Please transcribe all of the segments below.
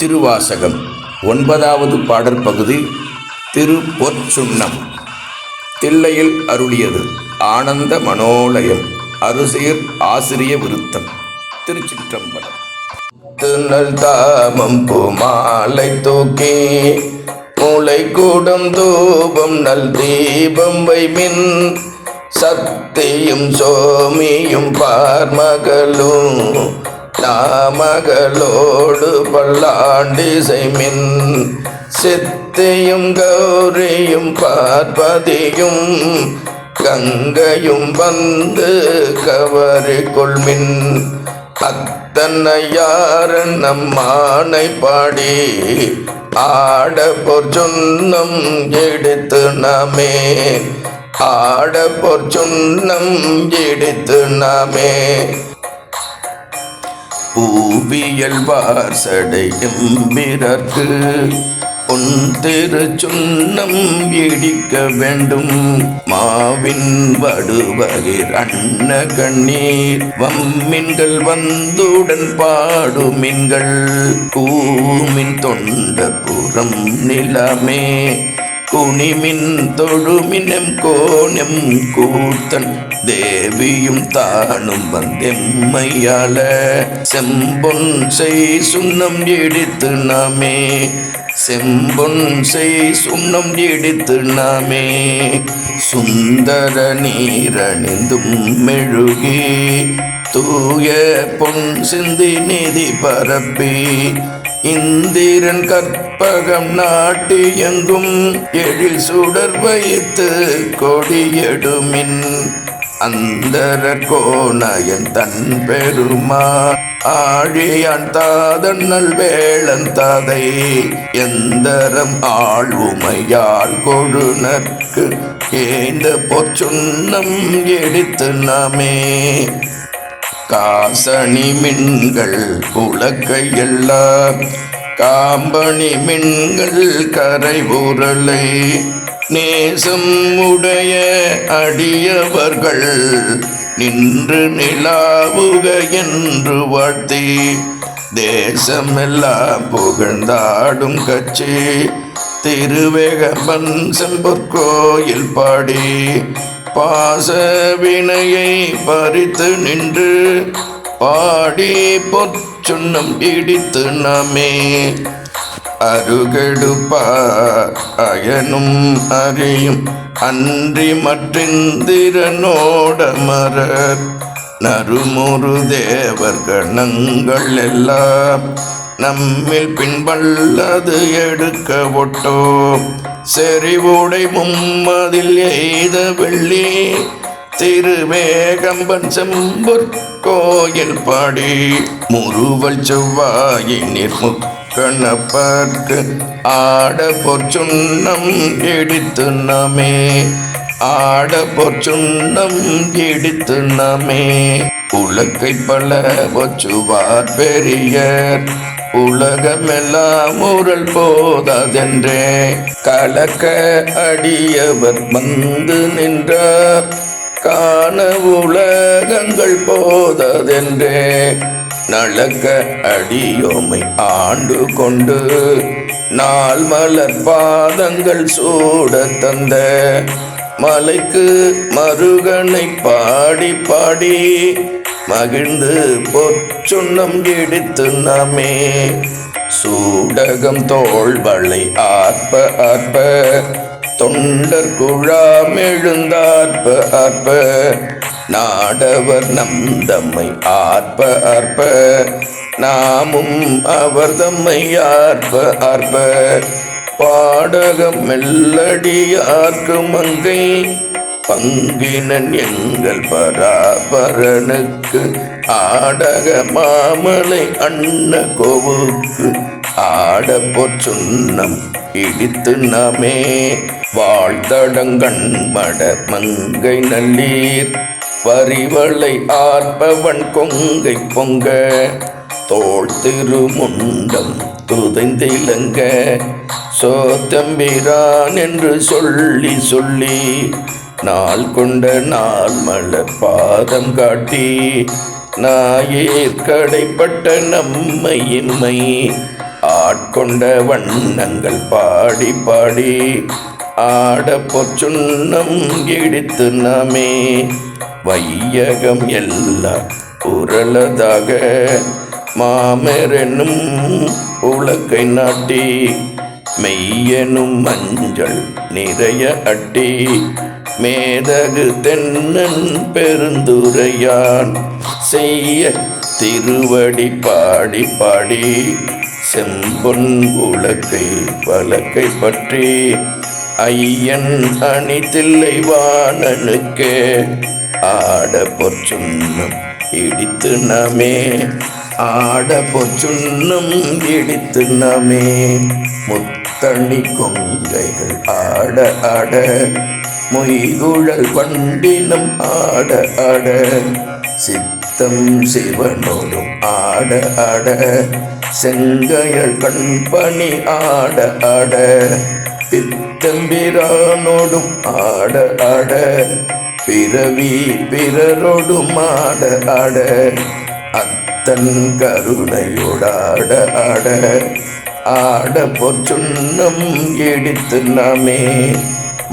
திருவாசகம் 9வது பாடற்பகுதி. திருப்பொற்சுண்ணம். தில்லையில் அருளியது. ஆனந்த மனோலயம். அருசீர் ஆசிரிய விருத்தம். திருச்சிற்றம்பலம். திருநல் தாமம் பூமாலை தூக்கி மூளை கூடம் தூபம் நல் தீபம் வைமின் சக்தியும் சோமியும் பார்மகளும் நாமகளோடு பல்லாண்டிசைமின் சித்தியும் கௌரியும் பார்ப்பதியும் கங்கையும் வந்து கவரிக்கொள்மின் அத்தனையாரன் நம்மானை பாடி ஆட பொற்சுண்ணம் எடுத்து நாமே ஆட பொற்சுண்ணம் எடுத்து நாமே பூவியல் வாசடை எம்பிறர்க்கு உன் திருச்சுண்ணம் இடிக்க வேண்டும். மாவின் வடுவகிர் அன்ன கண்ணீர் வம்மின்கள் வந்துடன் பாடுமின்கள் கூமின் தொண்ட புறம் நிலமே குனிமின் தொழுமினம் கோணம் கூத்தன் தேவியும் தானும் வந்தெம்மையால செம்பொன் செய் சுண்ணம் எடுத்து நாமே செம்பொன் செய் சுண்ணம் எடுத்து நாமே சுந்தர நீரணிந்தும் மெழுகி தூய பொன் சிந்தி நிதி பரப்பி இந்திரன் கற்பகம் நாட்டி எங்கும் எழில் சுடர் வைத்து கொடியெடுமின் அந்தரர் கோணயன் தன் பெருமா ஆழியான் தாதன் நல் வேளன் தாதை எந்தரம் ஆழ்வுமையாள் கொழுனர்க்கு ஏந்த பொற்சுண்ணம் எடுத்து நாமே காசணி மின்கள் உலக்கையெல்லாம் காம்பணி மின்கள் கரை உரலை நேசம் உடைய அடியவர்கள் நின்று நிலாவுக என்று வாழ்த்தி தேசமெல்லாம் புகழ்ந்தாடும் கட்சி திருவேகம்பன் செம்பொற்கோயில் பாடி பாச வினையை பறித்து நின்று பாடி பொற்சுண்ணம் இடித்து நாமே அருகெடுப்பா அயனும் அறியும் அன்றி மற்றிந்திரனோட மரர் நறுமுறு தேவர் கணங்கள் எல்லாம் நம்மில் பின்பல்லது எடுக்க ஒட்டோ செறிவுடை மும்மதில் எய்த வெள்ளி திருவேகம்பன் செம்பொற்கோயில் பாடி முறுவல் செவ்வாயினிற் முக்கணப்பர்க்கு ஆட பொற்சுண்ணம் எடுத்து நாமே ஆட பொற்சுண்ணம் எடுத்து நாமே உலக்கை பல ஒச்சுவார் பெரியர் உலகமெல்லாம் ஊரல் போததென்றே கலக்க அடியவர் வந்து நின்றார் காண உலகங்கள் போததென்றே நலக்க அடியோமை ஆண்டு கொண்டு நாள் மலர் பாதங்கள் சூட தந்த மலைக்கு மருகனை பாடி பாடி மகிழ்ந்து பொற்சுண்ணம் எடுத்து நாமே சூடகம் தோள்வளை ஆர்ப்ப ஆர்ப்ப தொண்டர் குழாம் எழுந்தார்ப்ப ஆர்ப்ப நாடவர் நம் தம்மை ஆர்ப்ப ஆர்ப்ப நாமும் அவர் தம்மை ஆர்ப்ப ஆர்ப்ப பாடகம் மெல்லடியார்க்கு மங்கை பங்கினன் எங்கள் பராபரனுக்கு ஆடக மாமலை அன்ன கோவுக்கு ஆட பொற்சுண்ணம் இடித்து நாமே வாழ்த்தடங்கண் மட மங்கை நல்லீர் வரிவளை ஆர்ப்பவன் கொங்கை பொங்க தோள் திருமுண்டம் துதைந்திலங்க சோத்தம்பிரான் என்று சொல்லி சொல்லி நாள் கொண்ட நாள் மலர் பாதம் காட்டி நாயேற் கடைப்பட்ட நம்மையின்மை ஆட்கொண்ட வண்ணங்கள் பாடி பாடி ஆட பொற்சுண்ணம் இடித்து நாமே வையகம் எல்லாம் உரளதாக மாமரெனும் உலக்கை நாட்டி மெய்யெனும் மஞ்சள் நிறைய அட்டி மேதகு தென்னன் பெருந்துரையான் செய்ய திருவடி பாடி பாடி செம்பொன் உலக்கை வழக்கை பற்றி ஐயன் அணி தில்லை வாணனுக்கே ஆட பொற்சுண்ணம் இடித்து நாமே ஆட பொற்சுண்ணம் இடித்து நாமே முத்தணி கொங்கைகள் ஆட ஆட மொய்குழல் வண்டினம் ஆட ஆட சித்தம் சிவனோடும் ஆட ஆட செங்கையள் கண்பணி ஆட ஆட பித்தம்பிரானோடும் ஆட ஆட பிறவி பிறரோடும் ஆட ஆட அத்தன் கருணையோடாட ஆட ஆட பொற்சுண்ணம் இடித்து நாமே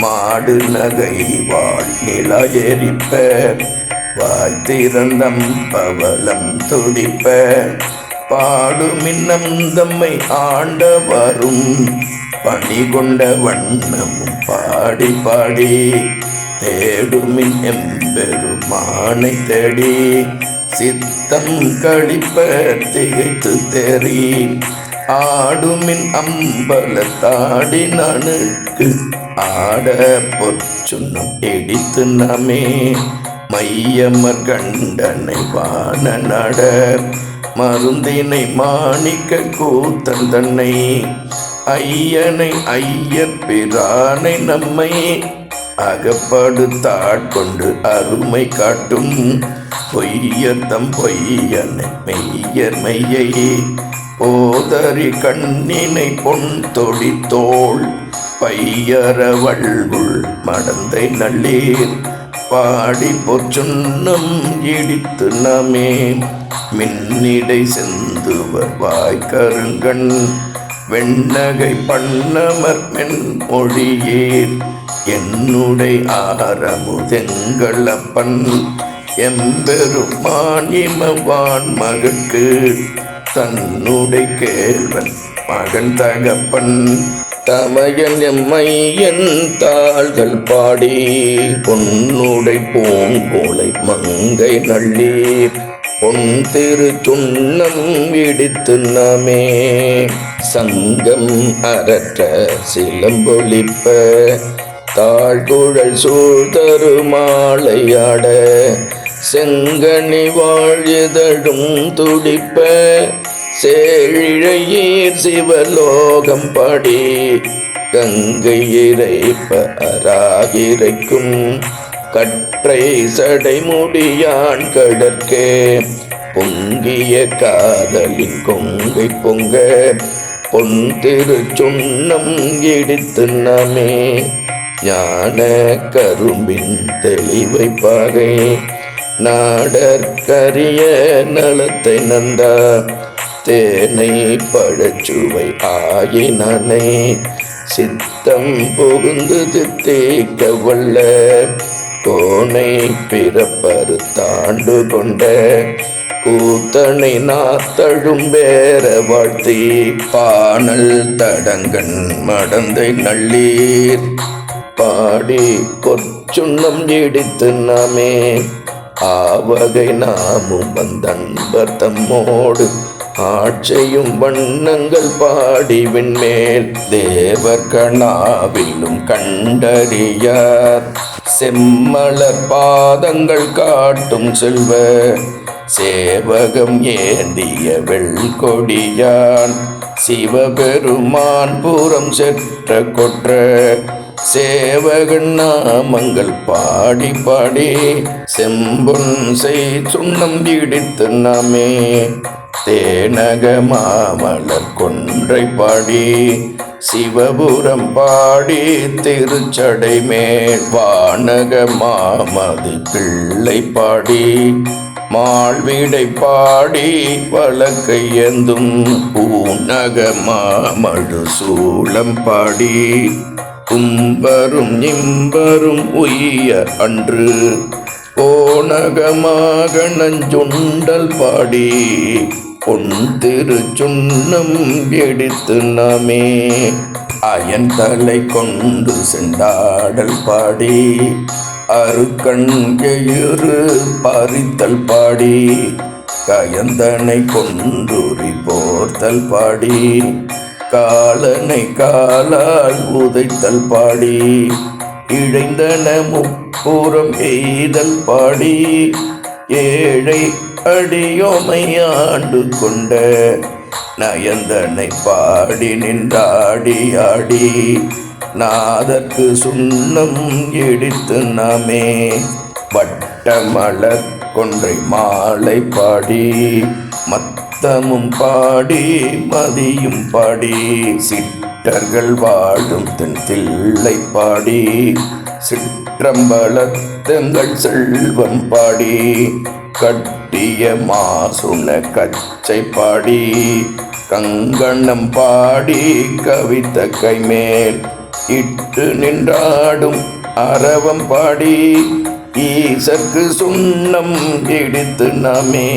மாடு நகை வாழ் நிலா எரிப்ப வாய்த்திறந்தம் பவளம் துடிப்ப பாடுமின்னம் தம்மை ஆண்ட வரும் பணி கொண்ட வண்ணமும் பாடி பாடி தேடுமின் எம்பெருமானை தேடி சித்தம் கழிப்ப திகைத்து தெறி ஆடுமின் அம்பலத்தாடி நானுக்கு ஆட பொற்சுண்ணம் இடித்து நாமே மையமர் கண்டனை வான நட மருந்தினை மாணிக்க கூத்தன் தன்னை ஐயனை ஐயர் பிரானை நம்மை அகப்படுத்தாட்கொண்டு அருமை காட்டும் பொய்யர்தம் பொய்யனை மெய்யர் மெய்யை போதறி கண்ணினை பொன் தொடி தோள் பையற வள்குள் மடந்தை நள்ளீர் பாடி பொற்சுண்ணம் இடித்து நாமே மின்னிடை செந்துவர் வாய்க்கருங்கண் வெண்ணகை பண்ணமர் மென்மொழியீர் என்னுடை ஆரமுதெங்களப்பன் எம்பெருமான் இமவான் மகற்கு தன்னுடை கேள்வன் மகன் தகப்பன் தமையன் எம்மையன் தாள்கள் பாடி பொன்னுடை பூங்கோலை மங்கை நள்ளீர் பொன் திரு துண்ணம் இடித்து நாமே சங்கம் அரற்ற சிலம்பொலிப்ப தாழ்குழல் சூழ்தரு மாலையாட செங்கனி வாழிதழும் துடிப்ப சேழிழையீர் சிவலோகம் பாடி கங்கை இறைப்ப அராகிரைக்கும் கற்றை சடைமுடியான் கடற்கே பொங்கிய காதலின் கொங்கை பொங்க பொன் திரு சுண்ணம் இடித்து நாமே ஞான கரும்பின் தெளிவை பாகை நாடற்கரிய நலத்தை நந்தா தேனை பழச்சுவை ஆயினானை சித்தம் புகுந்து தித்தேக்க வல்ல கோனை பிறப்பரு தாண்டு கொண்ட கூத்தனை நாத்தழும் வேற வாழ்த்தி பானல் தடங்கன் மடந்தை நள்ளீர் பாடி பொற்சுண்ணம் இடித்து நாமே ஆவகை நாமும் வந்தன்பர் தம்மோடு ஆட்சையும் வண்ணங்கள் பாடி விண்மேல் தேவர் கணாவிலும் கண்டறியார் செம்மலர் பாதங்கள் காட்டும் செல்வ சேவகம் ஏந்திய வெள்கொடியான் சிவபெருமான் புறம் செற்ற கொற்ற சேவகன் நாமங்கள் பாடி பாடி செம்பொன் செய் சுண்ணம் இடித்து நாமே தேனக மாமலர் கொன்றை பாடி சிவபுரம் பாடி திருச்சடை மேல் வானக மாமதி பிள்ளை பாடி மாழ்விடை பாடி வழக்கையந்தும் பூநக மாமழு சூளம் பாடி கும்பரும் இம்பரும் உய்ய அன்று கோணகமாக நஞ்சுண்டல் பாடி பொன் திருச்சுன்னம் எடுத்து நாமே அயன் தலை கொண்டு சென்றாடல் பாடி அருக்கண் எயிறு பறித்தல் பாடி கயந்தனை கொண்டுரி போர்த்தல் பாடி காலனை காலால் உதைத்தல் பாடி இழைந்தன முப்புறம் எய்தல் பாடி ஏழை அடியோமை ஆண்டு கொண்ட நயந்தனை பாடி நின்றாடி ஆடி நாதற்கு சுண்ணம் எடுத்து நாமே வட்டமலர் கொன்றை மாலை பாடி மத்தமும் பாடி மதியும் பாடி சிட்டர்கள் வாழும் தென் தில்லை பாடி சிற்றம்பலத்தங்கள் செல்வம் பாடி கட்டிய மாசுன கச்சை பாடி கங்கணம் பாடி கவித்த கைமேல் இட்டு நின்றாடும் அரவம் பாடி ஈசற்கு சுண்ணம் எடுத்து நாமே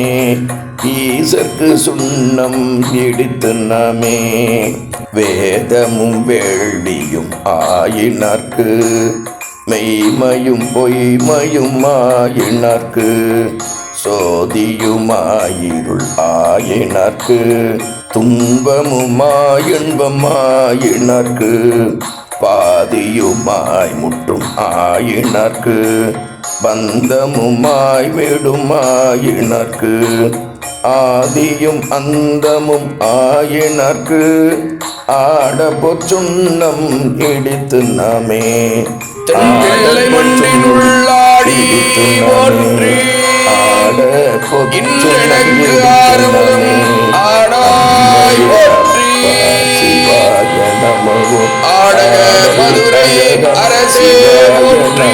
ஈசற்கு சுண்ணம் எடுத்து நாமே வேதமும் வேள்வியும் ஆயினார்க்கு மெய்மையும் பொய்மையும் ஆயினார்க்கு சோதியுமாயிருள் ஆயினார்க்கு துன்பமுமாயின்பமாயினார்க்கு பாதியுமாய் முற்றும் ஆயினார்க்கு பந்தமுமாய் விடுமாயினார்க்கு ஆதியும் அந்தமும் ஆயினார்க்கு ஆட பொற்சுண்ணம் இடித்து நாமே உள்ளாடி போற்றி ஆட பொற்சுண்ணம் ஆடாய் போற்றி சிவாய நமோ ஆட மதுரை அரசே போற்றி